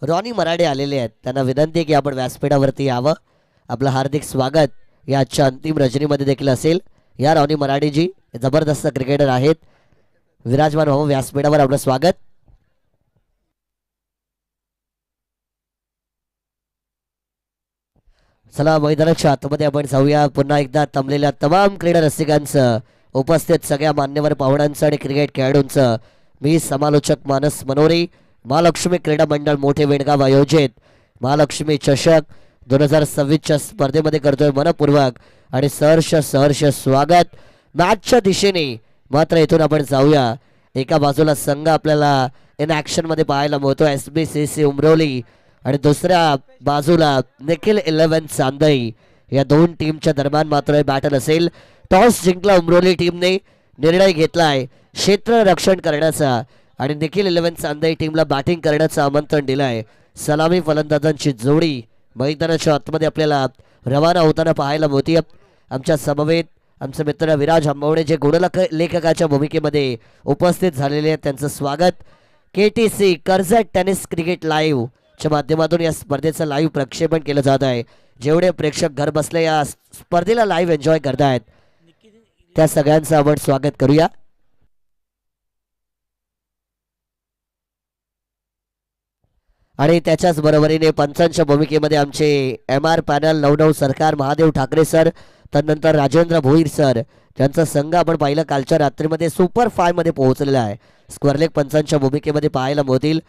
Ronnie मराठे आलेले आहेत, त्यांना विनंती आहे की आपण व्यासपीठावरती यावं. आपलं हार्दिक स्वागत या आजच्या अंतिम रजनीमध्ये देखील असेल. या रॉनी मराठेजी जबरदस्त क्रिकेटर आहेत. विराजमान हो व्यासपीठावर, आपलं स्वागत. चला मैदानाच्या आतमध्ये आपण जाऊया. पुन्हा एकदा तमलेल्या तमाम क्रीडा रसिकांचं, उपस्थित सगळ्या मान्यवर पाहुण्यांचं आणि क्रिकेट खेळाडूंचं मी समालोचक मानस मनोरे, महालक्ष्मी क्रीडा मंडळ मोठे वेणगाव आयोजित महालक्ष्मी चषक 2026च्या स्पर्धेमध्ये करतोय मनपूर्वक आणि सहर्ष सहर्ष स्वागत. मॅचच्या दिशेने मात्र इथून आपण जाऊया. एका बाजूला संघ आपल्याला इन ॲक्शन मध्ये पाहायला मिळतो SBCC उमरोली, आणि दुसऱ्या बाजूला निखिल 11 चांदई. या दोन टीमच्या दरम्यान मात्र बॅटल असेल. टॉस जिंकला उमरोली टीमने, निर्णय घेतलाय क्षेत्ररक्षण करण्याचा आणि निखिल 11 चांदई टीमला बॅटिंग करण्याचं आमंत्रण दिलंय. सलामी फलंदाजांची जोडी मैदानाच्या आतमध्ये आपल्याला रवाना होताना पाहायला मिळते. आमच्या समवेत आमचे मित्र विराज हंबवणे जे लेखकाच्या भूमिकेमध्ये उपस्थित झालेले आहेत, त्यांचं स्वागत. KTC Karjat tennis cricket live च्या माध्यमातून या स्पर्धेचं लाईव्ह प्रक्षेपण केलं जात आहे. जेवढे प्रेक्षक घर बसले या स्पर्धेला लाईव्ह एन्जॉय करतायत त्या सगळ्यांचं आपण स्वागत करूया. आणि त्याच्याच बरोबरीने पंचांच्या भूमिकेमध्ये आमचे MR पॅनल नवनव सरकार, महादेव ठाकरे सर, त्यानंतर राजेंद्र भोईर सर, ज्यांचा संघ आपण पाहिलं कालच्या रात्रीमध्ये सुपर 5 मध्ये पोहोचलेला आहे. स्क्वेअरलेग पंचांच्या भूमिकेमध्ये पाहायला मिळतील.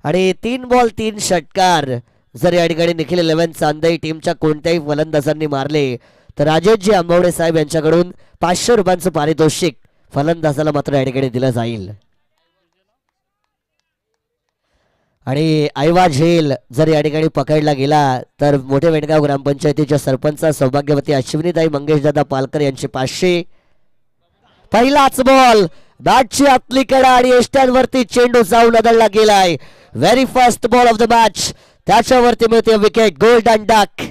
आणि 3 बॉल 3 षटकार जर या ठिकाणी निखिल 11 चांदई टीमच्या कोणत्याही फलंदाजांनी मारले तर राजेशजी आंबवडे साहेब यांच्याकडून 500 रुपयांचं पारितोषिक फलंदाजाला मात्र या ठिकाणी दिलं जाईल. आणि आयवा झेल जर या ठिकाणी पकडला गेला तर मोठे वेणगाव ग्रामपंचायतीच्या सरपंच सौभाग्यवती अश्विनीताई मंगेशदादा पालकर यांचे 500. पहिलाच बॉल, बॅटची आतली कडा आणि एष्ट्यांवरती चेंडू जाऊन आदळला गेलाय. Very first ball of the match, त्याच्यावरती मिळते विकेट. Golden duck.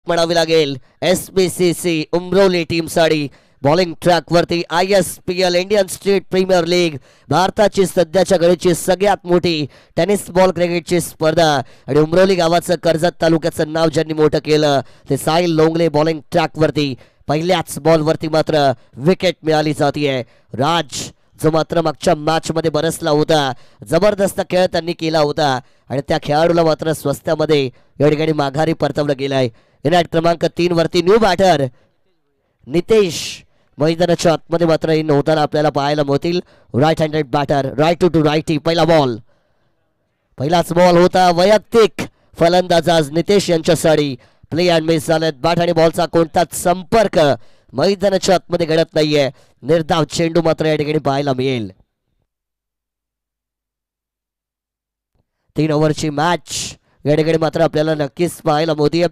म्हणावी लागेल SBCC उमरोली टीम साठी. बॉलिंग ट्रॅक वरती ISPL Indian State Premier League, भारताची सध्याच्या घडीची सगळ्यात मोठी टेनिस बॉल क्रिकेटची स्पर्धा. आणि उमरोली गावाचं, कर्जत तालुक्याचं नाव ज्यांनी मोठं केलं ते साहिल लोंगले. बॉलिंग ट्रॅक वरती पहिल्याच बॉल वरती मात्र विकेट मिळाली जातीये. राज जो मात्र मागच्या मॅच मध्ये बरसला होता, जबरदस्त खेळ त्यांनी केला होता आणि त्या खेळाडूला मात्र स्वस्तामध्ये या ठिकाणी माघारी परतवलं गेलाय. इनॅट क्रमांक 3 वरती न्यू बॅटर नितेश मैदानाच्या आतमध्ये मात्र इन होताना आपल्याला पाहायला मिळतील. Right handed batter, right to righty. पहिलाच बॉल होता वैयक्तिक फलंदाज आज नितेश यांच्यासाठी. प्ले अँड मिस झालेत. बॅट आणि बॉलचा कोणताच संपर्क मैदानाच्या आतमध्ये घडत नाहीये. निर्धाव चेंडू मात्र या ठिकाणी पाहायला मिळेल. 3 ओव्हरची मॅच या ठिकाणी मात्र आपल्याला नक्कीच पाहायला मिळते.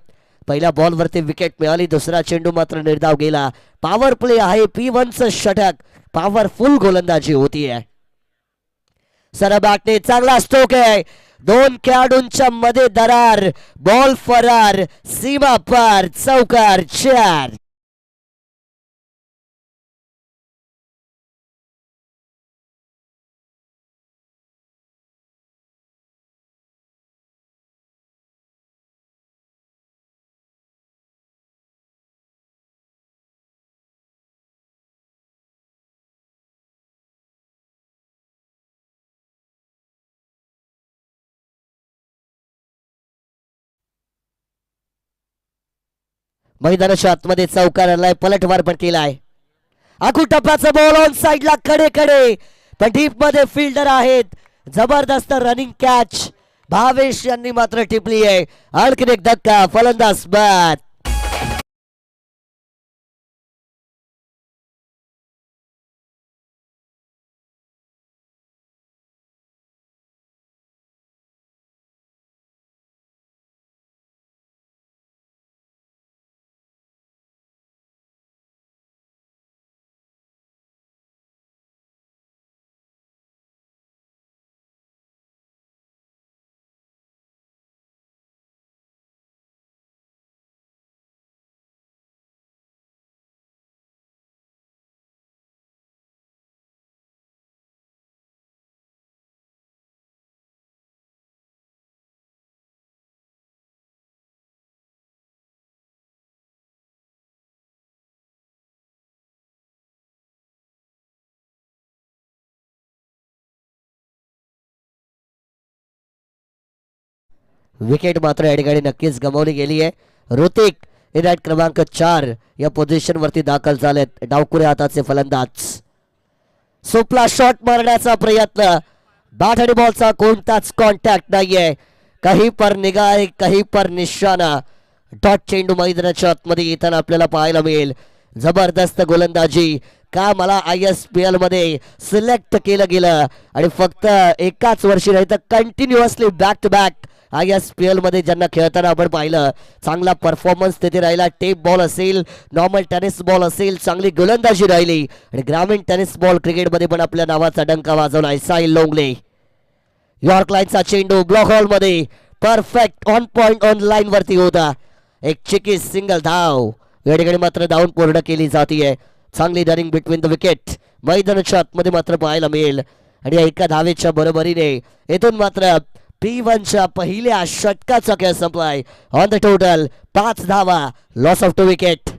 पहिल्या बॉल वरती विकेट मिळाली, दुसरा चेंडू मात्र निर्धाव गेला. पॉवर प्ले आहे. P1चं षटक, पॉवरफुल गोलंदाजी होतीये. सर बॅटने चांगला स्ट्रोक आहे. 2 खेळाडूंच्या मध्ये दरार, बॉल फरार, सीमा पार, चौकार, 4. मैदानाच्या आतमध्ये चौकार आलाय, पलटवार पण केलाय. आखू टप्प्याचा बॉल ऑन साइडला कडे कडे, पण डीप मध्ये फिल्डर आहेत. जबरदस्त रनिंग कॅच भावेश यांनी मात्र टिपली आहे. आणखीन एक धक्का, फलंदाज बाद. विकेट मात्र या ठिकाणी नक्कीच गमावली गेली आहे. ऋतिक इनॅट क्रमांक 4 या पोझिशन वरती दाखल झालेत. डावकुरे हाताचे फलंदाज. सुपला शॉट मारण्याचा प्रयत्न, बॅट आणि बॉलचा कोणताच कॉन्टॅक्ट नाहीये. काही पर निगाह, काही पर निशाणा. डॉट चेंडू मैदानाच्या आतमध्ये येताना आपल्याला पाहायला मिळेल. जबरदस्त गोलंदाजी. का मला ISPL मध्ये सिलेक्ट केलं गेलं आणि फक्त एकाच वर्षी नाही तर continuously back to back ISPL मध्ये ज्यांना खेळताना आपण पाहिलं. चांगला परफॉर्मन्स तिथे राहिला. टेप बॉल असेल, नॉर्मल टेनिस बॉल असेल, चांगली गोलंदाजी राहिली आणि ग्रामीण टेनिस बॉल क्रिकेटमध्ये पण आपल्या नावाचा डंका वाजवला. साहिल लोंगले. यॉर्क लाईनचा चेंडू ब्लॉक हॉल मध्ये perfect on point on line वरती होता. एक चिकी सिंगल धाव या ठिकाणी मात्र धावून पूर्ण केली जाते. चांगली रनिंग बिटवीन द विकेट मैदानाच्या आतमध्ये मात्र पाहायला मिळेल आणि एका धावेच्या बरोबरीने येथून मात्र P1च्या पहिल्या षटकाचा खेळ संपलाय. ऑन द टोटल 5 धावा, लॉस ऑफ 2 विकेट.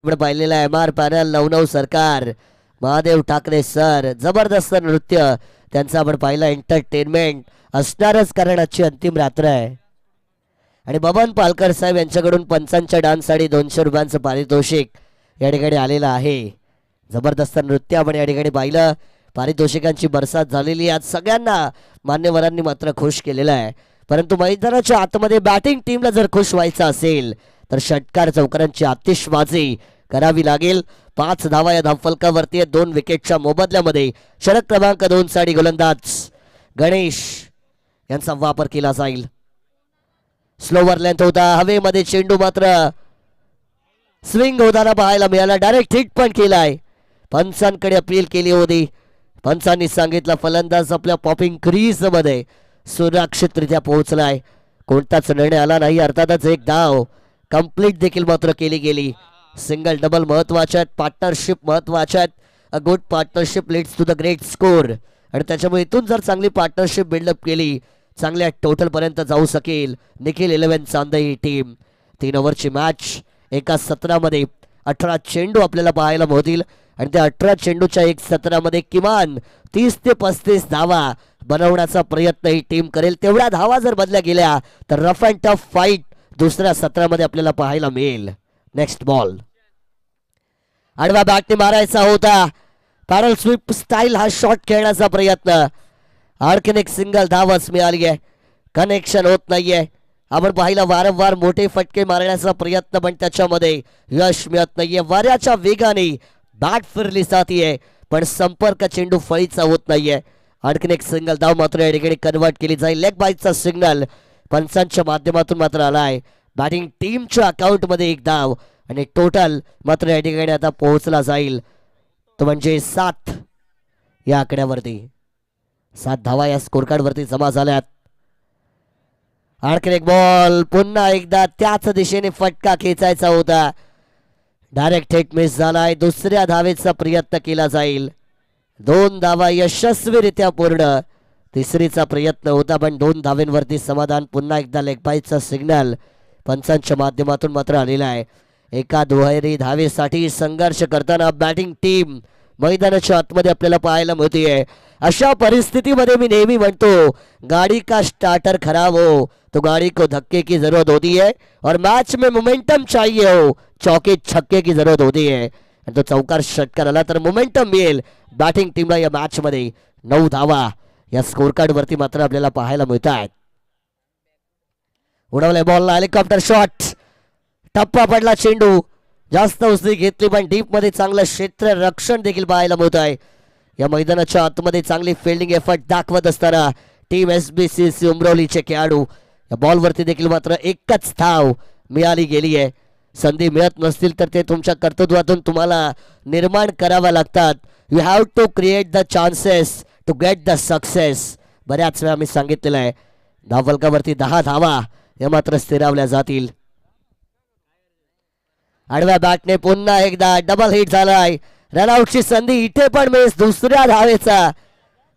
आपण पाहिलेला MR पॅनल, नवनव सरकार, महादेव ठाकरे सर, जबरदस्त नृत्य त्यांचं आपण पाहिलं. एंटरटेनमेंट असणारच कारण आजची अंतिम रात्र आहे. आणि बबन पालकर साहेब यांच्याकडून पंचांच्या डान्ससाठी 200 रुपयांचं पारितोषिक या ठिकाणी आलेलं आहे. जबरदस्त नृत्य आपण या ठिकाणी पाहिलं. पारितोषिकांची बरसात झालेली. आज सगळ्यांना मान्यवरांनी मात्र खुश केलेलं आहे. परंतु मैदानाच्या आतमध्ये बॅटिंग टीमला जर खुश व्हायचं असेल तर षटकार चौकारांची आतिषबाजी करावी लागेल. 5 धावा या धावफलकावरती आहे. 2 विकेटच्या मोबदल्यामध्ये षटक क्रमांक 2 साठी गोलंदाज गणेश यांचा वापर केला जाईल. स्लोवर लेंथ होता. हवेमध्ये चेंडू मात्र स्विंग होताना पाहायला मिळाला. डायरेक्ट हिट पण केलाय. पंचांकडे अपील केली होती. पंचांनी सांगितलं फलंदाज आपल्या पॉपिंग क्रीज मध्ये सुरक्षितरित्या पोहोचलाय. कोणताच निर्णय आला नाही. अर्थातच एक धाव कंप्लीट देखील मात्र केली गेली. सिंगल डबल महत्वाच्या, पार्टनरशिप महत्वाच्या. A good partnership leads to the great score. आणि त्याच्यामुळे इथून जर चांगली पार्टनरशिप बिल्डअप केली, चांगल्या टोटल पर्यंत जाऊ शकेल निखिल 11 चांदे ही टीम. 3 ओव्हरची मॅच. एका सत्रामध्ये 18 चेंडू आपल्याला पाहायला मिळतील आणि त्या 18 चेंडूच्या एक सत्रामध्ये किमान 30 ते 35 धावा बनवण्याचा प्रयत्न ही टीम करेल. तेवढ्या धावा जर बदल्या गेल्या तर रफ अँड टफ फाईट दुसऱ्या सत्रामध्ये आपल्याला पाहायला मिळेल. Next ball. आडवा बॅटने मारायचा होता. पॅरल स्वीप स्टाईल हा शॉट खेळण्याचा प्रयत्न. आणखीन एक सिंगल धावच मिळाली आहे. कनेक्शन होत नाहीये. आपण पाहिलं वारंवार मोठे फटके मारण्याचा प्रयत्न पण त्याच्यामध्ये यश मिळत नाहीये. वाऱ्याच्या वेगाने बॅट फिरली जातीये पण संपर्क चेंडू फळीचा होत नाहीये. आणखीन एक सिंगल धाव मात्र या ठिकाणी कन्वर्ट केली जाईल. लेग बाईचा सिग्नल पंचांच्या माध्यमातून मात्र आलाय. बॅटिंग टीमच्या अकाउंट मध्ये एक धाव आणि टोटल मात्र या ठिकाणी आता पोहोचला जाईल तो म्हणजे 7 या आकड्यावरती. 7 धावा या स्कोर कार्ड वरती जमा झाल्यात. आणखीन एक बॉल. पुन्हा एकदा त्याच दिशेने फटका खेचायचा होता. डायरेक्ट हिट मिस झालाय. दुसऱ्या धावेचा प्रयत्न केला जाईल. 2 धावा यशस्वीरित्या पूर्ण. तिसरीचा प्रयत्न होता पण 2 धावेंवरती समाधान. पुन्हा एकदा लेगबाईचा सिग्नल पंचांच्या माध्यमातून मात्र आलेला आहे. एका दुहेरी धावेसाठी संघर्ष करताना बॅटिंग टीम मैदानाच्या आतमध्ये आपल्याला पाहायला मिळते. अशा परिस्थितीमध्ये मी नेहमी म्हणतो गाड़ी का स्टार्टर खराब हो तो गाड़ी को धक्के की जरूरत होती है और मैच में मोमेंटम चाहिए हो चौके छक्के की जरूरत होती है. आणि तो चौकार षटकार आला तर मोमेंटम मिळेल बॅटिंग टीमला या मॅच मध्ये. 9 धावा या स्कोर कार्ड वरती मात्र आपल्याला पाहायला मिळत आहेत. उडवले बॉलला हेलिकॉप्टर शॉट, टप्पा पडला चेंडू, जास्त उसळी घेतली पण डीप मध्ये चांगलं क्षेत्र रक्षण देखील पाहायला मिळत आहे. या मैदानाच्या आतमध्ये चांगली फिल्डिंग एफर्ट दाखवत असताना टीम SBCC उमरवलीचे खेळाडू या बॉलवरती देखील मात्र एकच धाव मिळाली गेली आहे. संधी मिळत नसतील तर ते तुमच्या कर्तृत्वातून तुम्हाला निर्माण कराव्या लागतात. You have to create the chances to get the success. बऱ्याच वेळा मी सांगितलेलं आहे धावफलकावरती 10 धावा या मात्र स्थिरावल्या जातील. आडव्या बॅटने पुन्हा एकदा डबल हिट झालाय. रनआउटची संधी इथे पण मिस. दुसऱ्या धावेचा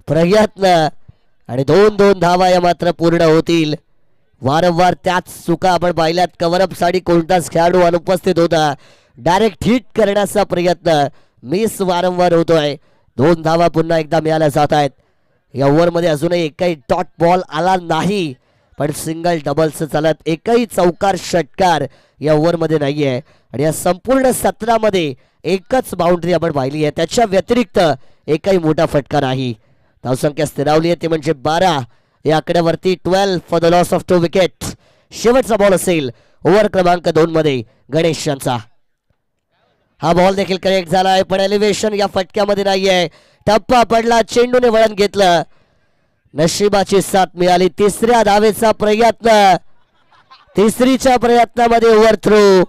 प्रयत्न आणि 2 धावा या मात्र पूर्ण होतील. वारंवार त्याच चुका आपण पाहिल्यात. कव्हरअप साठी कोणताच खेळाडू अनुपस्थित होता. डायरेक्ट हिट करण्याचा प्रयत्न मिस वारंवार होतोय. 2 धावा पुन्हा एकदा मिळाल्या जात आहेत. या ओव्हरमध्ये अजूनही एकही डॉट बॉल आला नाही पण सिंगल डबल्स चालत एकही चौकार षटकार या ओव्हरमध्ये नाहीये. आणि या संपूर्ण सत्रामध्ये एकच बाउंड्री आपण पाहिली आहे. त्याच्या व्यतिरिक्त एकही मोठा फटका नाही. धावसंख्या स्थिरावली आहे ते म्हणजे 12. या आकड्यावरती 12 for the loss of 2 wicket. शेवटचा बॉल असेल ओव्हर क्रमांक 2 मध्ये गणेश यांचा. हा बॉल देखील करेक्ट झालाय पण एलिव्हेशन या फटक्यामध्ये नाहीये. टप्पा पडला, चेंडूने वळण घेतलं, नशिबाची साथ मिळाली. तिसऱ्या धावेचा प्रयत्न, तिसरीच्या प्रयत्नामध्ये ओव्हर थ्रू.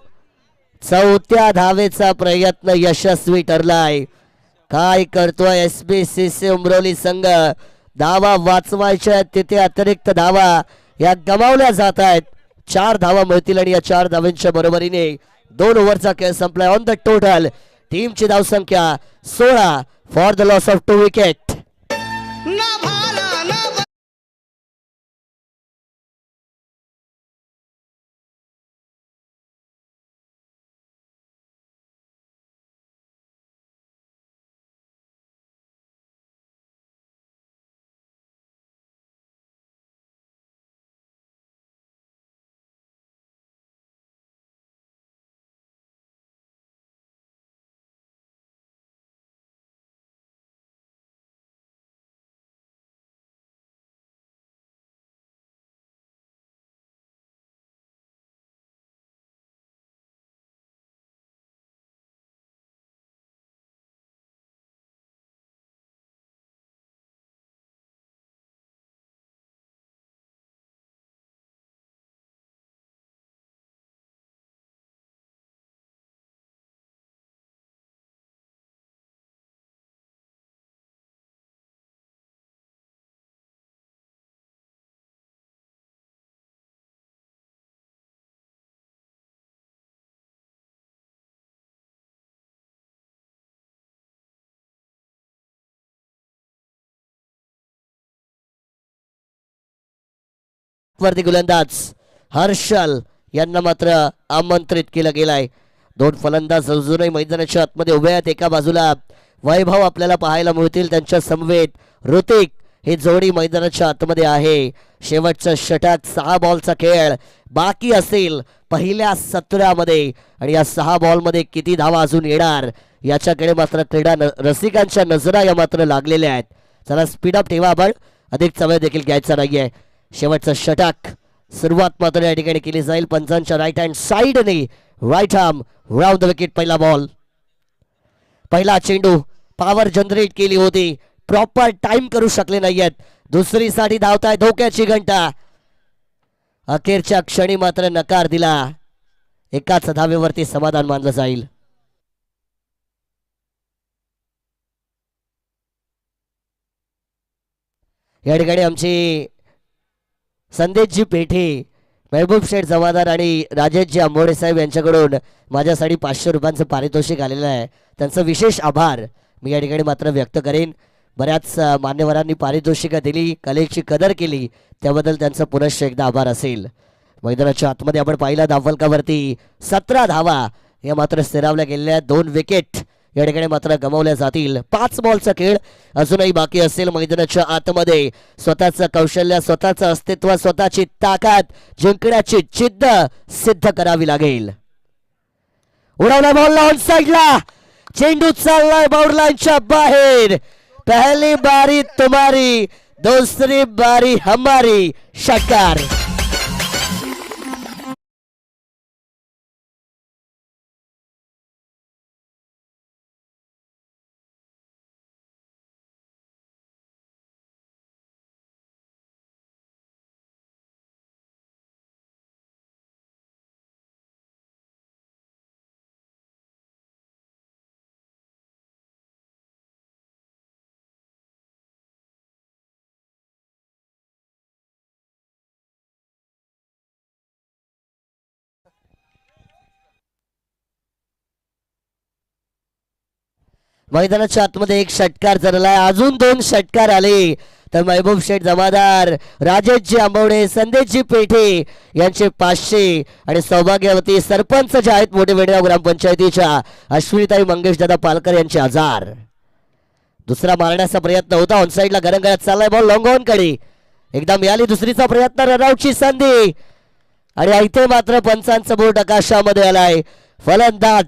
चौथ्या धावेचा प्रयत्न यशस्वी ठरलाय. काय करतोय SBCC उमरवली संघ. धावा वाचवायच्या तिथे अतिरिक्त धावा या गमावल्या जात आहेत. 4 धावा मिळतील आणि या 4 धावांच्या बरोबरीने 2 ओव्हरचा खेळ संपलाय. ऑन द टोटल टीमची धावसंख्या 16 for the loss of 2 wicket. वरती गोलंदाज हर्षल यांना मात्र आमंत्रित केलं गेलाय. 2 फलंदाज अजूनही मैदानाच्या आतमध्ये उभे आहेत. एका बाजूला वैभव आपल्याला पाहायला मिळतील, त्यांच्या समवेत ऋतिक ही जोडी मैदानाच्या आतमध्ये आहे. शेवटचं षटक, 6 बॉलचा खेळ बाकी असेल पहिल्या 17 मध्ये आणि या 6 बॉलमध्ये किती धावा अजून येणार याच्याकडे मात्र क्रीडा रसिकांच्या नजरा या मात्र लागलेल्या आहेत. चला स्पीडअप ठेवा, आपण अधिक समय देखील घ्यायचा नाहीये. शेवटचं षटक सुरुवात मात्र या ठिकाणी केली जाईल. पंचांच्या राईट हँड साइडने right arm round the wicket. पहिला बॉल, पहिला चेंडू पॉवर जनरेट केली होती, प्रॉपर टाइम करू शकले नाहीयेत. दुसरी साठी धावताय, धोक्याची घंटा. अखेरच्या क्षणी मात्र नकार दिला. एकाच धावेवरती समाधान मानलं जाईल. या ठिकाणी आमची संदेशजी पेठे, महबूब शेठ जमादार आणि राजेशजी आंबोडे साहेब यांच्याकडून माझ्यासाठी 500 रुपयांचं पारितोषिक आलेलं आहे. त्यांचं विशेष आभार मी या ठिकाणी मात्र व्यक्त करेन. बऱ्याच मान्यवरांनी पारितोषिकं दिली, कलेची कदर केली, त्याबद्दल त्यांचं पुनश्च एकदा आभार असेल. मैदानाच्या आतमध्ये आपण पाहिला धावफलकावरती 17 धावा या मात्र स्थिरावल्या गेलेल्या. 2 विकेट या ठिकाणी मात्र गमावल्या जातील. 5 बॉलचा खेळ अजूनही बाकी असेल. मैदानाच्या आतमध्ये स्वतःचं कौशल्य, स्वतःचं अस्तित्व, स्वतःची ताकद जिंकण्याची जिद्द सिद्ध करावी लागेल. उडवला बॉल ऑन साइडला, चेंडू चाललाय बाउंड्रीच्या बाहेर. पहली बारी तुम्हारी, दूसरी बारी हमारी. षटकार. मैदानाच्या आतमध्ये एक षटकार झालेला आहे. अजून 2 षटकार आले तर महबूब शेठ जमादार, राजेशजी आंबवडे, संदेशजी पेठे यांचे 500 आणि सौभाग्यवती सरपंच जे आहेत मोठे वेडगाव ग्रामपंचायतीच्या अश्विनीताई मंगेश दादा पालकर यांचे 1000. दुसरा मारण्याचा प्रयत्न होता, ऑन साइडला गरंगळ्यात चाललाय बॉल लॉंग ऑन कडे. एकदा मिळाली दुसरीचा प्रयत्न, रनआउटची संधी आणि इथे मात्र पंचांचा बोट आकाशामध्ये आलाय. फलंदाज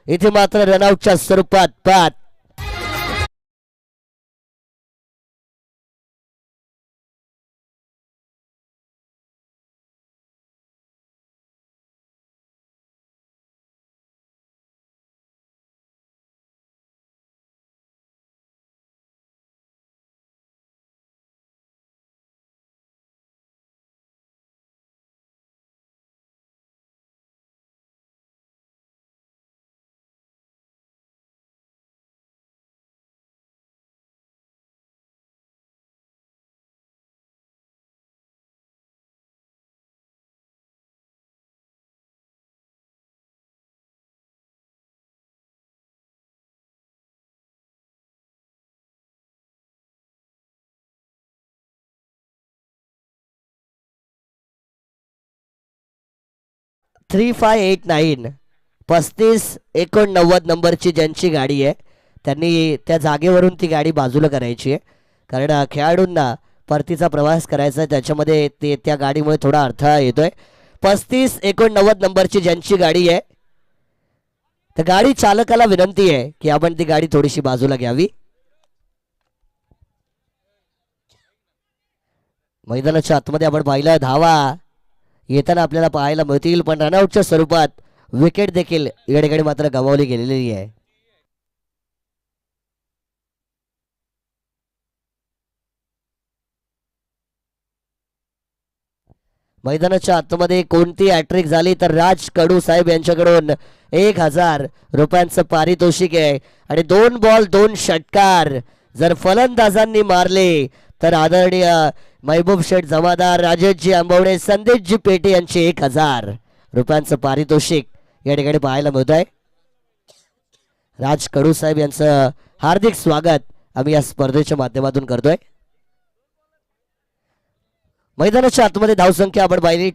इथे मात्र रनआउटच्या स्वरूपात बाद. थ्री 3589 नंबरची ज्यांची गाडी आहे त्यांनी त्या जागेवरून ती गाडी बाजूला करायची आहे, कारण खेळाडूंना परतीचा प्रवास करायचा आहे, त्याच्यामध्ये ते त्या गाडीमुळे थोडा अडथळा येतोय. 3589 नंबरची ज्यांची गाडी आहे तर गाडी चालकाला विनंती आहे की आपण ती गाडी थोडीशी बाजूला घ्यावी. मैदानाच्या आतमध्ये आपण पाहिलं धावा येताना आपल्याला पाहायला मिळतील, पण रनआउटच्या स्वरूपात विकेट देखील या ठिकाणी मात्र गमावली गेलेली आहे. मैदानाच्या आतमध्ये कोणती हॅट्रिक झाली तर राज कडू साहेब यांच्याकडून 1000 रुपयांचं पारितोषिक आहे आणि 2 बॉल 2 षटकार जर फलंदाजांनी मारले तर आदरणीय महबूब शेठ जमादार, राजेशजी आंबवडे, संदेशजी पेटे यांचे 1000 रुपयांचं पारितोषिक या ठिकाणी पाहायला मिळत आहे. राज कडू साहेब यांचं हार्दिक स्वागत आम्ही या स्पर्धेच्या माध्यमातून करतोय. मैदानाच्या आतमध्ये धावसंख्या आपण पाहिली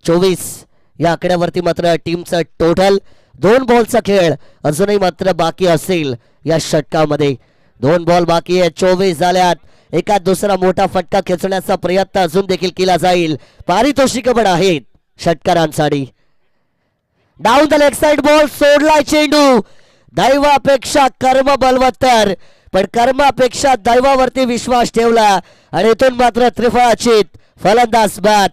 24 या आकड्यावरती मात्र टीमचं टोटल 2 बॉलचा खेळ अजूनही मात्र बाकी असेल. या षटकामध्ये 2 बॉल बाकी आहे, 24 झाल्यात. एका दुसरा मोठा फटका खेचण्याचा प्रयत्न अजून देखील केला जाईल. पारितोषिक पण आहेत षटकारांसाठी. Down the leg side ball सोडलाय चेंडू. दैवापेक्षा कर्म बलवत्तर, पण कर्मापेक्षा दैवावरती विश्वास ठेवला आणि इथून मात्र त्रिफळाचीत. फलंदाज बाद.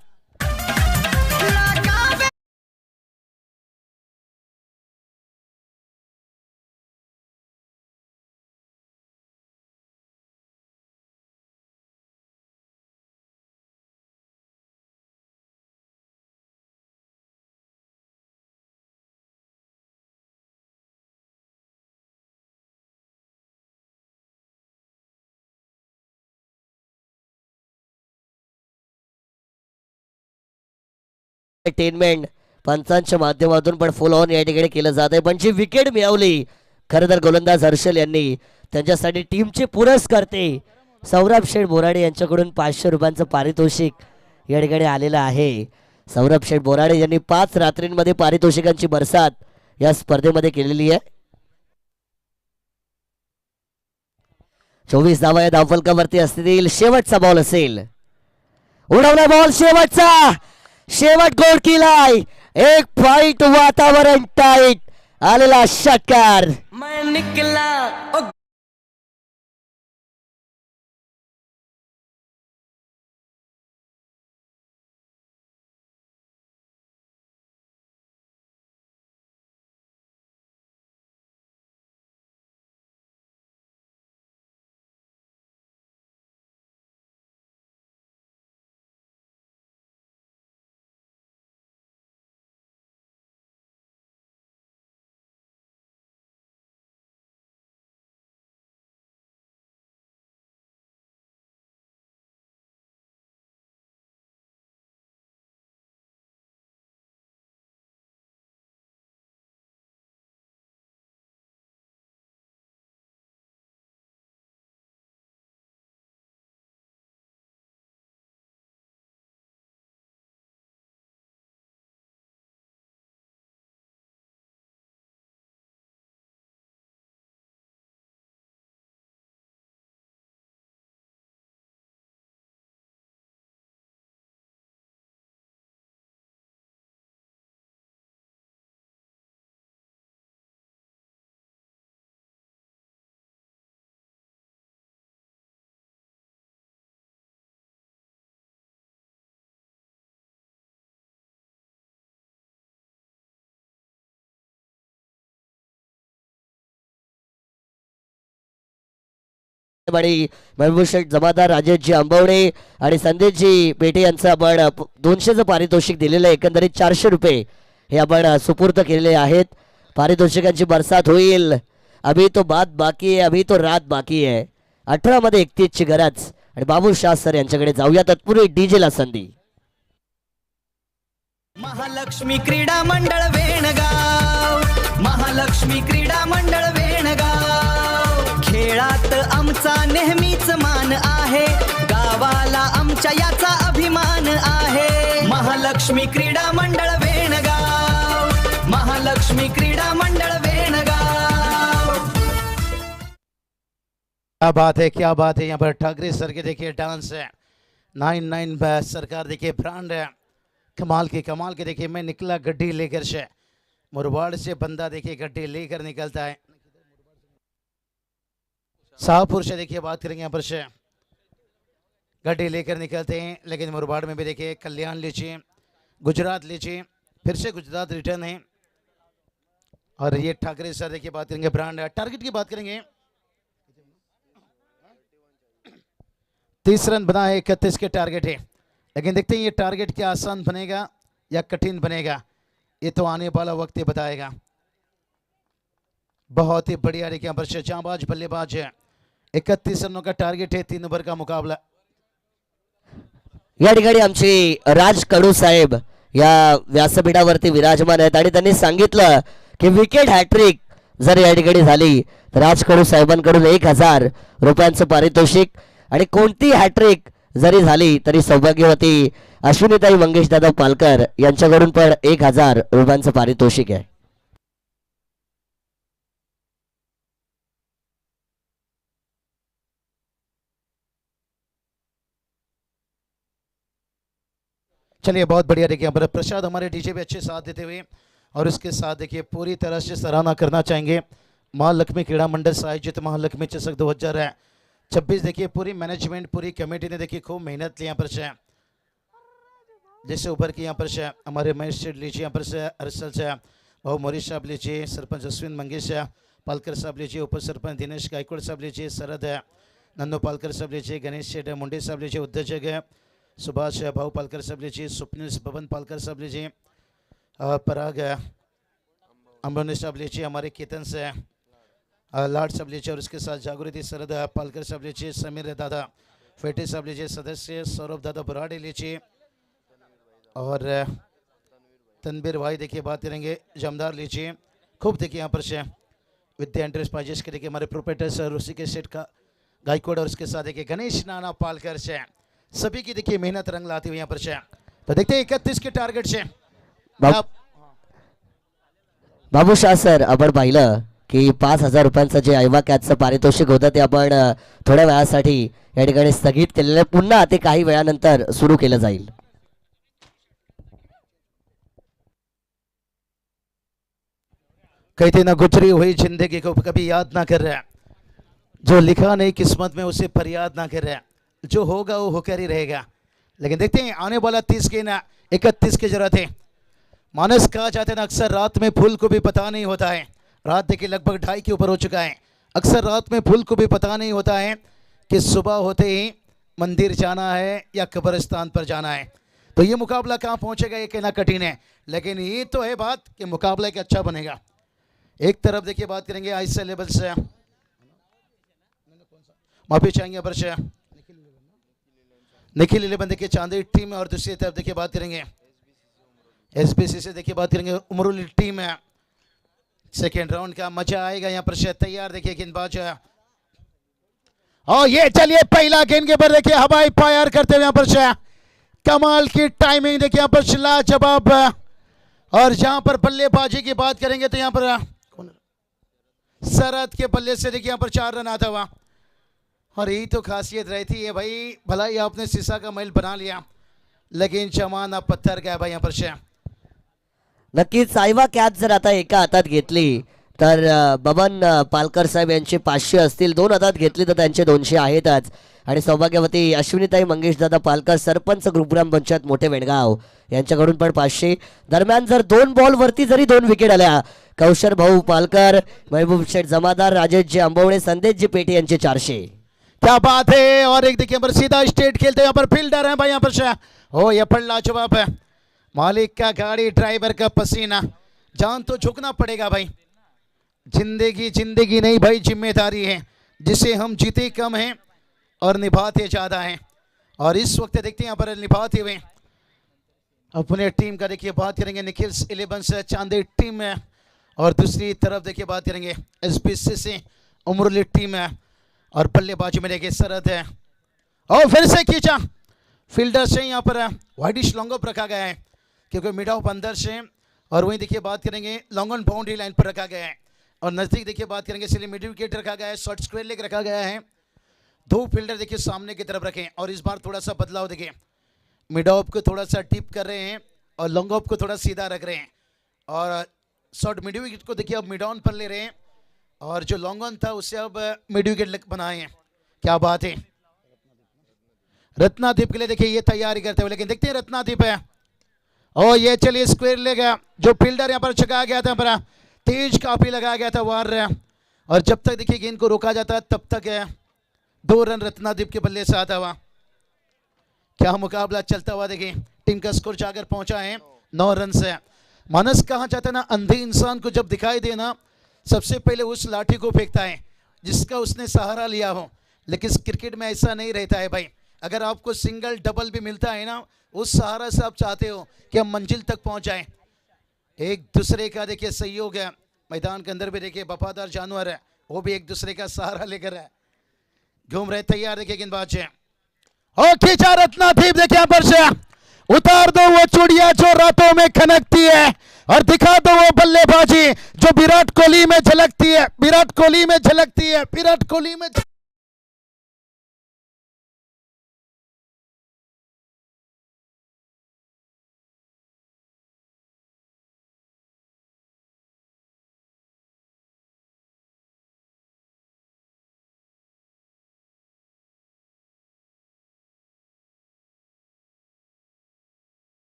एंटरटेनमेंट पंचांच्या माध्यमातून पण फुल ऑन या ठिकाणी केलं जात आहे, पण जी विकेट मिळवली खरं तर गोलंदाज हर्षल यांनी त्यांच्यासाठी टीमचे पुरस्कर्ते सौरभ शेठ बोराडे यांच्याकडून 500 रुपयांचं पारितोषिक या ठिकाणी आलेलं आहे. सौरभ शेठ बोराडे यांनी 5 रात्रींमध्ये पारितोषिकांची बरसात या स्पर्धेमध्ये केलेली आहे. 24 धावा या धावफलकावरती असतील. शेवटचा बॉल असेल. उडवला बॉल शेवटचा. शेवट गोल केलाय. एक फाईट वातावरण टाईट आलेला षटकार. महबूब शेठ जमादार, राजेशजी आंबवडे आणि संदेशजी पेटे यांचं आपण 200चं पारितोषिक दिलेलं आहे. एकंदरीत 400 रुपये हे आपण सुपूर्द केलेले आहेत. पारितोषिकांची बरसात होईल. अभी तो बात बाकी है, अभी तो रात बाकी है. 18 मध्ये 31 ची गरज आणि बाबू शाह सर यांच्याकडे जाऊया. तत्पूर्वी डीजे ला संधी. महालक्ष्मी क्रीडा मंडळ वेणगाव, महालक्ष्मी क्रीडा मंडळ वेणगाव. खेळात आमचा नेहमीच मान आहे, गावाला आमच्या याचा अभिमान आहे. महालक्ष्मी क्रीडा मंडळ वेणगाव, महालक्ष्मी क्रीडा मंडळ वेणगाव. क्या बात है, क्या बात है. यहाँ पर ठाकरे सर के देखिए डांस है. 99 सरकार देखिए ब्रांड है. कमाल के देखिए मैं निकला गड्डी लेकर से. मुरबाड़ से बंदा देखिए गड्डी लेकर निकलता है. शाहपुर से देखिए बात करेंगे यहाँ पर से गड्डी लेकर निकलते हैं. लेकिन मुरबाड़ में भी देखिए कल्याण लीजिए, गुजरात लीजिए, फिर से गुजरात रिटर्न है. और ये ठाकरे सर देखिए बात करेंगे ब्रांड है. टारगेट की बात करेंगे. 30 रन बना है, 31 के टारगेट है. लेकिन देखते हैं ये टारगेट क्या आसान बनेगा या कठिन बनेगा, ये तो आने वाला वक्त ही बताएगा. बहुत ही बढ़िया देखिए यहाँ पर जांबाज बल्लेबाज है. 31 रनों का टारगेट है, 3 ओव्हर का मुकाबला. या ठिकाणी आमचे राज कडू साहेब या व्यासपीठावरती विराजमान आहेत आणि त्यांनी सांगितलं की विकेट हॅट्रिक जर या ठिकाणी झाली तर राज कडू साहेबांकडून 1000 रुपयांचं पारितोषिक आणि कोणती हॅट्रिक जरी झाली तरी सौभाग्यवती अश्विनीताई मंगेश दादा पालकर यांच्याकडून पण 1000 रुपयांचं पारितोषिक आहे. चलिए बहुत बढ़िया देखिए यहाँ पर प्रसाद हमारे डीजे पे अच्छे साथ देते हुए और उसके साथ देखिए पूरी तरह से सराहना करना चाहेंगे महालक्ष्मी क्रीड़ा मंडल से आयोजित महालक्ष्मी चषक 2026. देखिए पूरी मैनेजमेंट पूरी कमेटी ने देखिए खूब मेहनत ली यहाँ पर से. जैसे ऊपर की यहाँ पर से हमारे महेश सेठ लीजिए, यहाँ पर से अरसल से भाऊ मोरी साहब लीजिए, सरपंच अश्विन मंगेश पालकर साहब लीजिए, उप सरपंच दिनेश गायकवाड़ साहब लीजिए, सरद नंदू पालकर साहब लीजिए, गणेश सेठ मुंडे साहब लीजिए, उद्योजक सुभाष भाऊ पालकर साहब लीजिए, स्वप्निल पवन पालकर साहब लीजिए, पराग अम्बोनी साहब लीजिए, हमारे केतन से लाड साहब लीजिए और उसके साथ जागृति सरद पालकर साहब लीजिए, समीर दादा फेटे साहब लीजिए, सदस्य सौरभ दादा बुराड़े लीजिए और तनवीर भाई देखिए बात करेंगे जमदार लीजिए. खूब देखिए यहाँ पर से विद्या एंटरप्राइजेस के देखिए हमारे प्रोपराइटर सर ऋषिकेश सेठ का गायकवाड़ और उसके साथ देखिए गणेश नाना पालकर से सभी की देखिए मेहनत रंग लाती हुई यहाँ पर से। तो देखते हैं 31 के टार्गेट से बाबूशाह सर आपण पाहिलं की 5,000 रुपयांचं जे आयवा कॅचचं पारितोषिक होतं ते आपण थोड्या वेळासाठी या ठिकाणी स्थगित केलेलं आहे. पुन्हा ते काही वेळानंतर सुरू केलं जाईल. कहते ना गुजरी हुई जिंदगी को कभी याद ना कर रहा, जो लिखा नहीं किस्मत में उसे फरियाद ना कर रहा, जो होगा वो होकर ही रहेगा। लेकिन देखते हैं आने वाला 30 के ना 31 की जरूरत है। मानस कहा जाता है ना अक्सर रात में फूल को भी पता नहीं होता है, रात देखिए लगभग 2:30 के ऊपर हो चुका है, अक्सर रात में फूल को भी पता नहीं होता है कि सुबह होते ही मंदिर जाना है या कब्रिस्तान पर जाना है। तो ये मुकाबला कहाँ पहुंचेगा ये कहना कठिन है, लेकिन ये तो है बात कि मुकाबला एक अच्छा बनेगा। एक तरफ देखिए बात करेंगे आइस लेवल से माफी चाहेंगे पर से निखिल 11 देखिए चांदी टीम है, और दूसरी तरफ देखिए बात करेंगे एसबीसी से देखिए बात करेंगे उमरुल टीम है। सेकेंड राउंड का मजा आएगा यहाँ पर से तैयार देखिए गेंदबाज और ये चलिए पहला गेंद के पर देखिए हवाई फायर करते हुए यहाँ पर से कमाल की टाइमिंग देखिए यहाँ पर लाजवाब। और जहां पर बल्लेबाजी की बात करेंगे तो यहाँ पर सरहद के बल्ले से देखिए यहाँ पर 4 रन आता हुआ, और यही तो खासियत रहती है भाई, भला ही आपने शीशा का महल बना लिया लेकिन जमाना पत्थर गया भाई यहाँ पर से। नक्कीच आयवा कॅच जर आता एका हातात घेतली तर बबन पालकर साहेब यांचे 500 असतील, 2 हातात घेतली तर त्यांचे 200 आहेतच. आणि सौभाग्यवती अश्विनीताई मंगेशदादा पालकर सरपंच ग्रुपग्राम पंचायत मोठे वेणगाव यांच्याकडून पण 500. दरम्यान जर 2 बॉल वरती जरी 2 विकेट आल्या, कौशर भाऊ पालकर, महबूब शेठ जमादार, राजेश जी आंबवणे, संदेश जी पेटी यांचे 400. क्या बात है। और एक देखिए पर सीधा स्ट्रेट खेलते यहाँ पर फील्डर है भाई यहाँ पर से, हो ये पर लाजवाब है। मालिक का गाड़ी ड्राइवर का पसीना, जान तो झुकना पड़ेगा भाई। जिंदगी जिंदगी नहीं भाई जिम्मेदारी है, जिसे हम जीते कम हैं और निभाते ज़्यादा हैं। और इस वक्त देखते हैं यहाँ पर निभाते हुए अपने टीम का देखिए बात करेंगे निखिल 11 से चांदी टीम है, और दूसरी तरफ देखिए बात करेंगे एसबीसी से उमरुल टीम है, और बल्लेबाजी में देखिए सरहद है। और फिर से खींचा फील्डर से यहाँ पर वाइडिश लॉन्ग अप रखा गया है क्योंकि मिड ऑफ अंदर से, और वहीं देखिए बात करेंगे लॉन्ग ऑन बाउंड्री लाइन पर रखा गया है, और नजदीक देखिए बात करेंगे इसलिए मिड विकेट रखा गया है, शॉर्ट स्क्वायर लेग रखा गया है। 2 फील्डर देखिए सामने की तरफ रखें, और इस बार थोड़ा सा बदलाव देखिए, मिड ऑफ को थोड़ा सा टिप कर रहे हैं और लॉन्ग ऑफ को थोड़ा सीधा रख रहे हैं, और शॉर्ट मिड विकेट को देखिए अब मिड ऑन पर ले रहे हैं, और जो लॉन्ग ऑन था उससे अब मिड विकेट बनाए हैं। क्या बात है। रत्नादीप के लिए देखिए ये तैयारी करते हुए, लेकिन देखते हैं रत्नादीप है, और ये चलिए स्क्वायर ले गया, जो फील्डर यहाँ पर चका गया था पर तेज काफी लगाया गया था वार, और जब तक देखिए गेंद को रोका जाता तब तक 2 रन रत्नादीप के बल्ले से आता हुआ। क्या मुकाबला चलता हुआ देखिए, टीम का स्कोर जाकर पहुंचा है 9 रन से। मानस कहा जाता है ना अंधे इंसान को जब दिखाई देना सबसे पहले उस लाठी को फेंकता है जिसका उसने सहारा लिया हो, लेकिन क्रिकेट में ऐसा नहीं रहता है भाई। अगर आपको सिंगल डबल भी मिलता है ना, उस सहारा से आप चाहते हो कि हम मंजिल तक पहुंच जाएं। एक दूसरे का देखिए सहयोग है, मैदान के अंदर भी देखिए वफादार जानवर है, वो भी एक दूसरे का सहारा लेकर घूम रहे। तैयार देखिए गेंदबाज है, और खींचा रत्नादीप देखिए यहाँ पर से, उतार दो वो चूड़िया जो रातों में खनकती है, और दिखा दो वो बल्लेबाजी जो विराट कोहली में झलकती है, विराट कोहली में झलकती है, विराट कोहली में।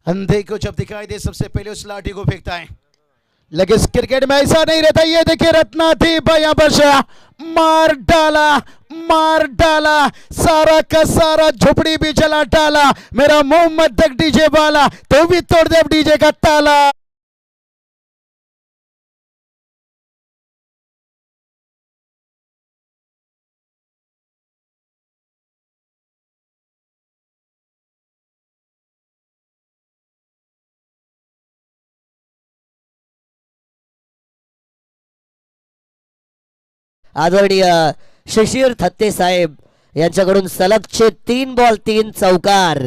अंधे को जब दिखाई दे सबसे पहले उस लाठी को फेंकता है, लेकिन क्रिकेट में ऐसा नहीं रहता। ये देखिए रत्नादीप यहाँ पर मार डाला, सारा का सारा झोपड़ी भी जला डाला। मेरा मोहम्मद तक डीजे वाला, तो भी तोड़ दे डीजे का ताला। आदरणीय शिशिर थत्ते साहेब यांच्याकडून सलगचे 3 बॉल 3 चौकार,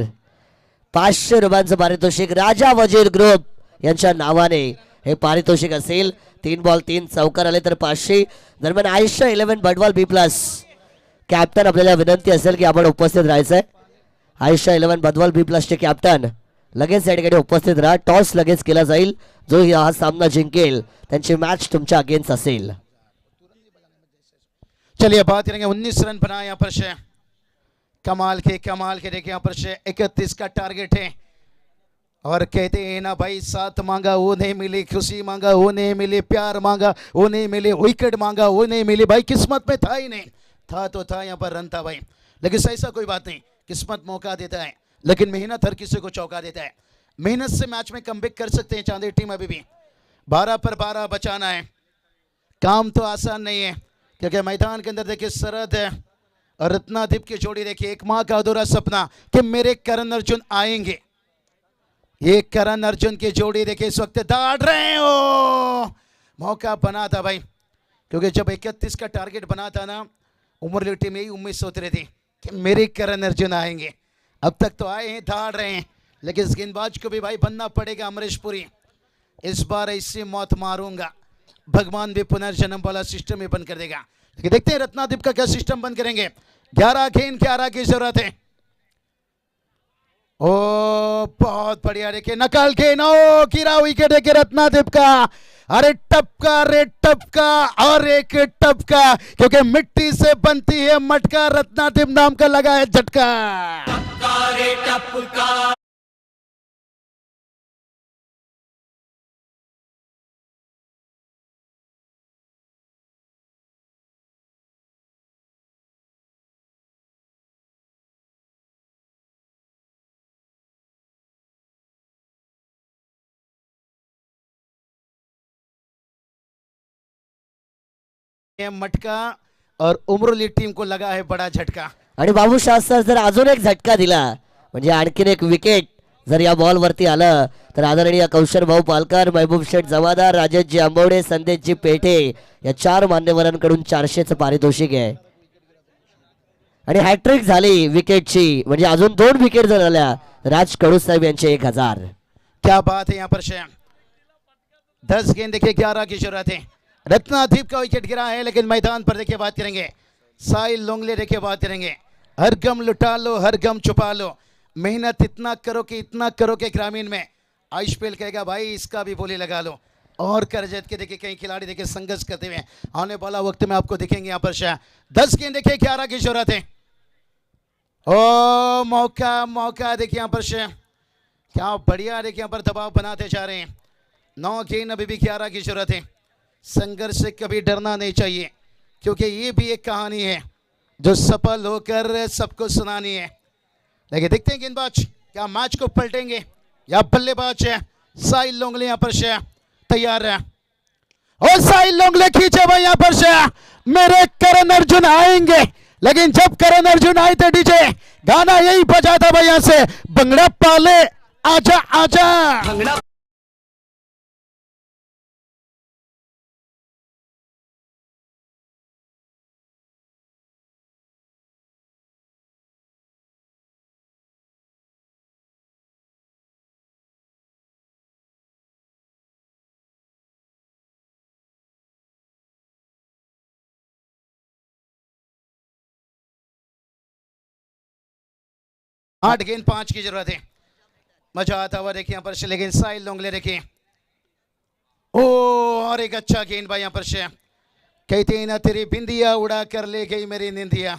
500 रुपयांचं पारितोषिक राजा वजीर ग्रुप यांच्या नावाने हे पारितोषिक असेल। 3 बॉल 3 चौकार आले तर 500। दरम्यान आयुष्य 11 बडवाल बी प्लस कॅप्टन, आपल्याला विनंती असेल की आपण उपस्थित राहायचंय। आयुष्य 11 बडवाल बी प्लसचे कॅप्टन लगेच या ठिकाणी उपस्थित राहा। टॉस लगेच केला जाईल, जो हा सामना जिंकेल त्यांची मॅच तुमच्या अगेन्स्ट असेल। चलिए बात करेंगे 19 रन बनाए यहाँ पर से, कमाल के देखिए यहाँ पर से 31 का टारगेट है। और कहते हैं ना भाई, साथ मांगा वो नहीं मिली, खुशी मांगा वो नहीं मिली, प्यार मांगा वो नहीं मिली, विकेट मांगा वो नहीं मिली। भाई किस्मत में था ही नहीं, था तो था यहाँ पर रन था भाई, लेकिन ऐसा कोई बात नहीं। किस्मत मौका देता है, लेकिन मेहनत हर किसी को चौंका देता है। मेहनत से मैच में कमबैक कर सकते हैं चांदेर टीम। अभी भी 12 पर 12 बचाना है, काम तो आसान नहीं है, क्योंकि मैदान के अंदर देखिए सरहद है और रत्नादीप की जोड़ी देखिए, एक माँ का अधूरा सपना कि मेरे करण अर्जुन आएंगे। ये करण अर्जुन की जोड़ी देखिए इस वक्त दाड़ रहे हो। मौका बना था भाई, क्योंकि जब 31 का टारगेट बना था ना, उमरली टीम यही उम्मीद सोच रही थी कि मेरे करण अर्जुन आएंगे। अब तक तो आए हैं, दाड़ रहे हैं, लेकिन इस गेंदबाज को भी भाई बनना पड़ेगा अमरीश पुरी। इस बार ऐसी मौत मारूंगा, भगवान भी पुनर्जन्म वाला सिस्टम ही बंद कर देगा। लेकिन देखते हैं रत्नादीप का क्या सिस्टम बंद करेंगे। 11 गेंद 11 की जरूरत है। ओ बहुत बढ़िया, देखिए नकल के नो गिरा विकेट देखिए रत्नादीप का। अरे टपका रे टपका और एक टपका, क्योंकि मिट्टी से बनती है मटका, रत्नादीप नाम का लगा है झटका। टपका रे टपका। मटका और उमरली टीम को लगा है बड़ा झटका। आणि बाबू शास्त्र जर अजून एक झटका दिला, म्हणजे आणखीन एक विकेट जर या बॉल वरती आलं, तर आदरणीय कौशल भाऊ पालकर, महबूब शेठ जमादार, राजेशजी आंबवडे, संदेशजी पेठे या 4 मान्यवरांकडून 400चं पारितोषिक आहे। आणि हॅट्रिक झाली विकेटची, म्हणजे अजून 2 विकेट जर आल्या, राज कडू साहेब यांचे 1000। क्या बात है यहाँ पर से 10 गेंद देखिए 11 की जरूरत है। रत्नादीप का विकेट गिरा है, लेकिन मैदान पर देखिए बात करेंगे साहिल लोंगले, देखिए बात करेंगे हर गम लुटा लो हर गम छुपा लो, मेहनत इतना करो कि ग्रामीण में आयुष्पेल कहेगा भाई इसका भी बोली लगा लो। और करजत के देखिए कई खिलाड़ी देखिए संघर्ष करते हुए आने वाला वक्त में आपको दिखेंगे यहाँ पर शायद। 10 गेंद देखिए 11 की जरूरत है। ओ मौका देखिए यहाँ पर शायद, क्या बढ़िया देखिए यहाँ पर दबाव बनाते जा रहे हैं। 9 गेंद अभी भी 11 की जरूरत है। संघर्ष से कभी डरना नहीं चाहिए, क्योंकि ये भी एक कहानी है जो सफल होकर सबको सुनानी है। लेकिन देखते हैं गेंदबाज क्या मैच को पलटेंगे या बल्लेबाज है। साहिल लोंगले यहाँ पर से तैयार है, और साहिल लोंगले खींचे भाई यहाँ पर से, मेरे करण अर्जुन आएंगे। लेकिन जब करण अर्जुन आए थे डीजे गाना यही बजा था भाई यहाँ से, बंगड़ा पाले आजा आजा। 8 गेंद 5 की जरूरत है। मजा आता हुआ देखिए यहाँ पर से, लेकिन साहिल लोंगले देखिए ओ और एक अच्छा गेंद भाई यहाँ पर से। कहते हैं ना तेरी बिंदिया उड़ा कर ले गई मेरी निंदिया,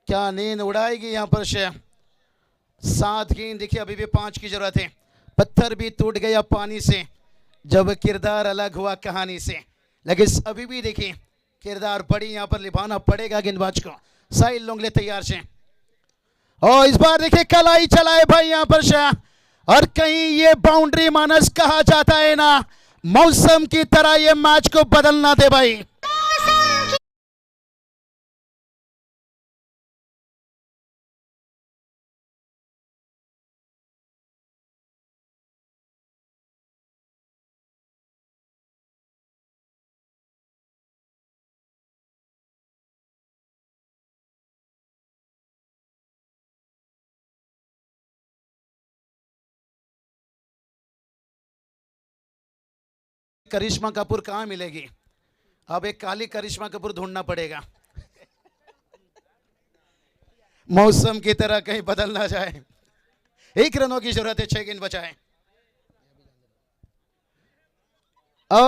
क्या नींद उड़ाएगी यहाँ पर से। 7 गेंद देखिए अभी भी 5 की जरूरत है। पत्थर भी टूट गया पानी से, जब किरदार अलग हुआ कहानी से। लेकिन अभी भी देखिए किरदार बड़ी यहाँ पर निभाना पड़ेगा गेंदबाज को। साहिल लोंगले तैयार से, और इस बार देखिए कलाई चलाए भाई यहाँ पर शाह, और कहीं ये बाउंड्री मानस कहा जाता है ना, मौसम की तरह ये मैच को बदलना दे भाई। करिश्मा कपूर कहाँ मिलेगी, अब एक काली करिश्मा कपूर ढूंढना पड़ेगा। मौसम की तरह कहीं बदल ना जाए। 1 रनों की जरूरत है, 6 गेंद बचाए। ओ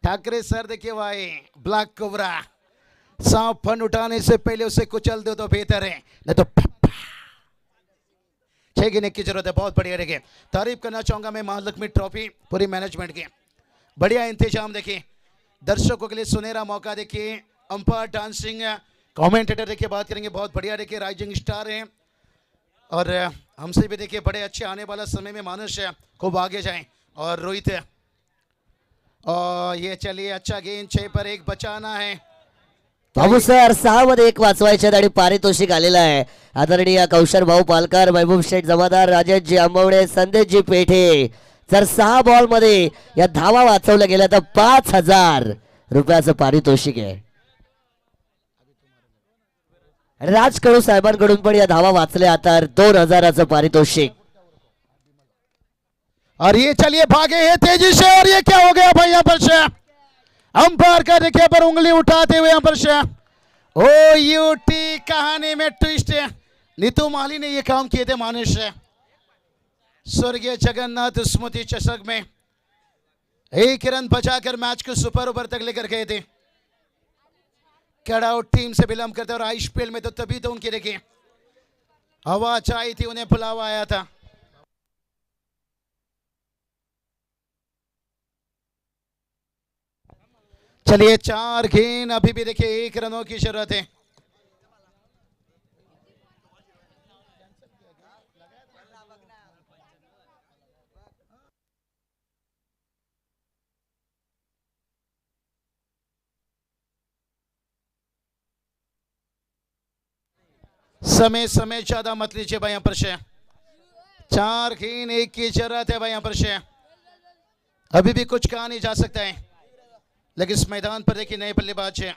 ठाकरे सर देखिए भाई, ब्लैक कोबरा, सांप फन उठाने से पहले उसे कुचल दो तो बेहतर है, नहीं तो 6 गेंद की जरूरत है। बहुत बढ़िया रहे। तारीफ करना चाहूंगा मैं महालक्ष्मी ट्रॉफी पूरी मैनेजमेंट की, बढ़िया इंतजाम देखिए, दर्शकों के लिए सुनहरा मौका देखिए, अंपायर डांसिंग, कमेंटेटर देखिए, बात करेंगे बहुत बढ़िया देखिए, राइजिंग स्टार हैं, और हमसे भी देखिए बड़े अच्छे आने वाला समय में मानुष खूब आगे जाएं। और रोहित, और ये चलिए अच्छा गेंद, 6 पर 1 बचाना है। बाबू सर 6 मध्ये 1 वाचवायचे आणि पारितोषिक आलेलं आहे। आदरणीय कौशल भाऊ पालकर, महबूब शेठ जमादार, राजेशजी आंबवडे, संदेशजी पेठे, जर 6 बॉल मध्ये या धावा वाचवल्या गेल्या तर 5,000 रुपयाचं पारितोषिक आहे। राज कडू साहेबांकडून पण या धावा वाचल्या तर 2,000चं पारितोषिक। और ये चलिए भागे हैं तेजी से, और ये क्या हो गया भाई यहाँ पर से, अंपायर का देखिए पर उंगली उठाते हुए यहाँ पर से, ओ यूटी कहानी में ट्विस्ट है। नीतू माली ने ये काम किए थे मानुष से, स्वर्गीय जगन्नाथ स्मृति चषक में 1 रन बचाकर मैच को सुपर ओवर तक लेकर गए थे। कैडाउट टीम से विलंब करते, और आईपीएल में तो तभी तो उनकी देखिए हवा चाहिए थी, उन्हें बुलावा आया था। चलिए 4 गेंद, अभी भी देखिए 1 रनों की जरूरत है। समय समय ज्यादा मत लीजिए भाई यहाँ पर से, 4 गेंद 1 की जरूरत है भाई यहाँ पर से, अभी भी कुछ कहा नहीं जा सकता है। लेकिन इस मैदान पर देखिए नए बल्लेबाज है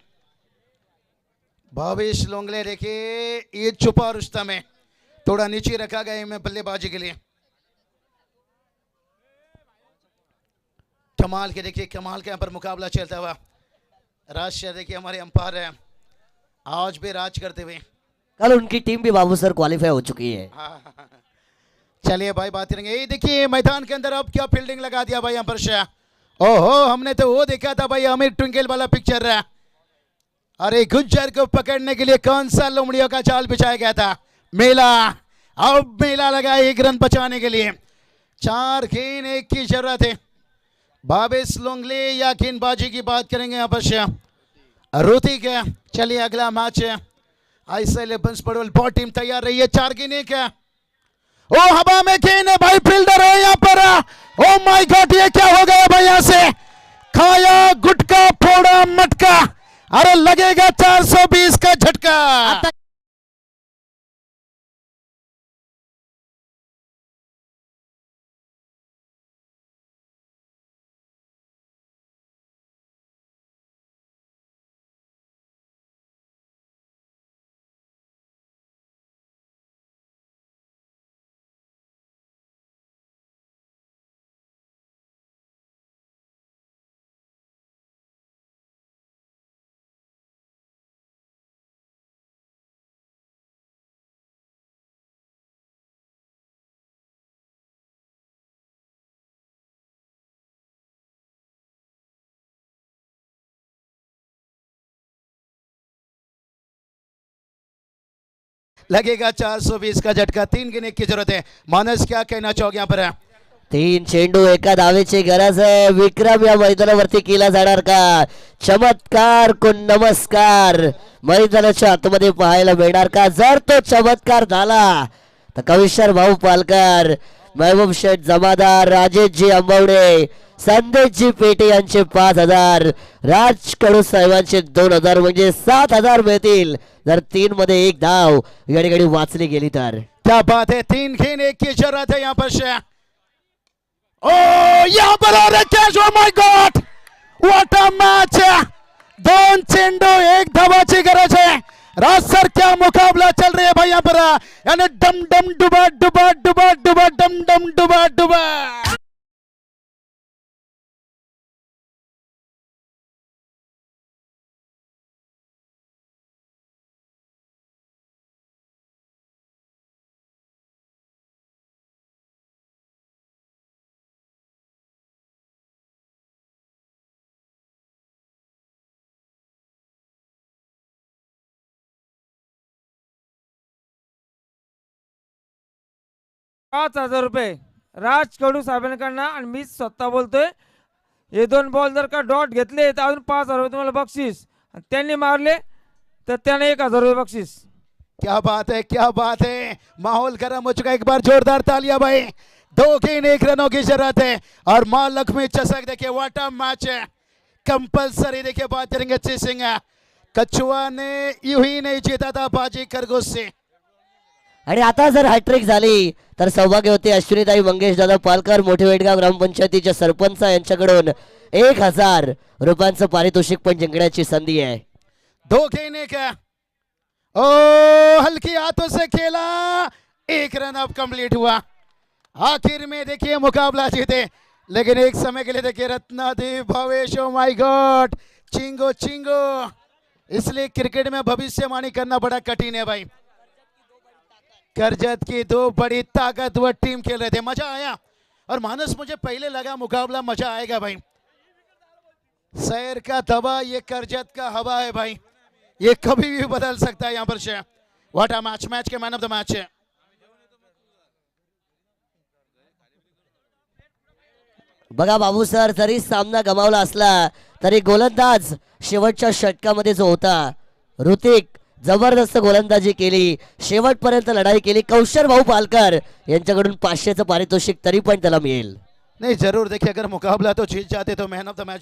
भावेश लोंगले, देखिए ये छुपा रुस्तम है, थोड़ा नीचे रखा गया है बल्लेबाजी के लिए। कमाल के देखिए, कमाल के यहाँ पर मुकाबला चलता हुआ। राज देखिए हमारे अंपायर है, आज भी राज करते हुए। कल उनकी टीम भी बाबू सर क्वालिफाई हो चुकी है। चलिए भाई बात करेंगे, ये देखिए मैदान के अंदर अब क्या फील्डिंग लगा दिया भाई यहाँ पर शाह। ओहो, हमने तो वो देखा था भाई अमीर ट्विंकल वाला पिक्चर रहा। अरे गुज्जर को पकड़ने के लिए कौन सा लोमड़ियों का जाल बिछाया गया था, मेला। अब मेला लगा 1 रन बचाने के लिए। 4 गेंद 1 की जरूरत है। भावेश लोंगले या गेंदबाजी की बात करेंगे यहाँ पर शाह। ऋतिक, चलिए अगला मैच है आईएसएल बंसपड़वल बॉल टीम तैयार रही है। 4 गेंद 1 है। ओ हवा में गेंद है भाई, फील्डर है यहाँ पर। ओ माय गॉड, ये क्या हो गया भाई, यहाँ से खाया गुटका फोड़ा मटका। अरे लगेगा 420 का झटका। लगेगा 420 का झटका। 3 गेंद 1 की जरूरत है। मानस क्या कहना चाहोगे यहाँ पर? 3 चेंडू एका धावेची गरज आहे. विक्रम या मैदानावरती केला जाणार का? चमत्कार कोण नमस्कार मैदानाच्या आतमध्ये पाहायला मिळणार का? जर तो चमत्कार झाला तर कविश्वर भाऊ पालकर, महबूब शेठ जमादार, राजेशजी आंबवडे, संदेशजी पेटे यांचे 5,000, राज कडू साहेबांचे 2,000 म्हणजे 7,000 मिळतील जर 3 मध्ये 1 धाव या ठिकाणी वाचली गेली तर. क्या बात है, 3 खेल 1 की जरूरत है यहाँ पर से. ओ यहाँ पर और catch. O my God, what a match. 2 चेंडू 1 धावाची गरज है. राज सर क्या मुकाबला चल रही है भाई यहाँ पर. यानी डम डम डुबा डुबा डुबा डुबा डम डम डुबा डुबा. ₹5,000 राज कडू साहेबांकडनं आणि मी स्वतः बोलतोय. हे 2 बॉल जर का डॉट घेतले तर अजून ₹5,000 तुम्हाला बक्षीस, आणि त्यांनी मारले तर त्याने ₹1,000 बक्षीस. क्या बात है, क्या बात है. माहौल गर्म हो चुका है. एक बार जोरदार तालियां भाई. 2 गेंद 1 रनों की जरूरत है और मां लक्ष्मी चषक देखिए व्हाट अ मैच है. कंपलसरी देखिए बात करेंगे अच्छी सिंह. कछुआ ने यूं ही नहीं जीता था बाजी खरगोश से. आणि आता जर हॅट्रिक झाली तर सौभाग्यवती अश्विनीताई मंगेश दादा पालकर मोठेवेटगाव ग्रामपंचायतीच्या सरपंच यांच्याकडून 1,000 रुपयांचं पारितोषिक पण जिंकण्याची संधी आहे. 2 गेंद 1. ओ हल्की हाथों से खेला, 1 रन अब कंप्लीट हुआ. आखिर में देखिए मुकाबला जीते, लेकिन एक समय के लिए देखिए Ratnadeep Bhavesh. Oh my God, चिंगो चिंगो. इसलिए क्रिकेट में भविष्यवाणी करना बड़ा कठिन है भाई. करजत की 2 बड़ी ताकतवर टीम खेल रहे थे. मजा आया. और मानस मुझे पहले लगा मुकाबला मजा आएगा भाई. शहर का दबा, ये करजत का हवा है भाई. ये कभी भी बदल सकता है यहाँ पर से. What a match. मैच के मैन ऑफ द मैच है. बघा बाबू सर, जरी सामना गमावला असला तरी गोलंदाज शेवटच्या षटकामध्ये जो होता ऋतिक, जबरदस्त गोलंदाजी केली, शेवटपर्यंत लढाई केली. कौशल भाऊ पालकर यांच्याकडून 500चं पारितोषिक तरी पण त्याला मिळेल. नहीं जरूर देखिए, अगर मुकाबला तो जीत जाते तो मैन ऑफ द मैच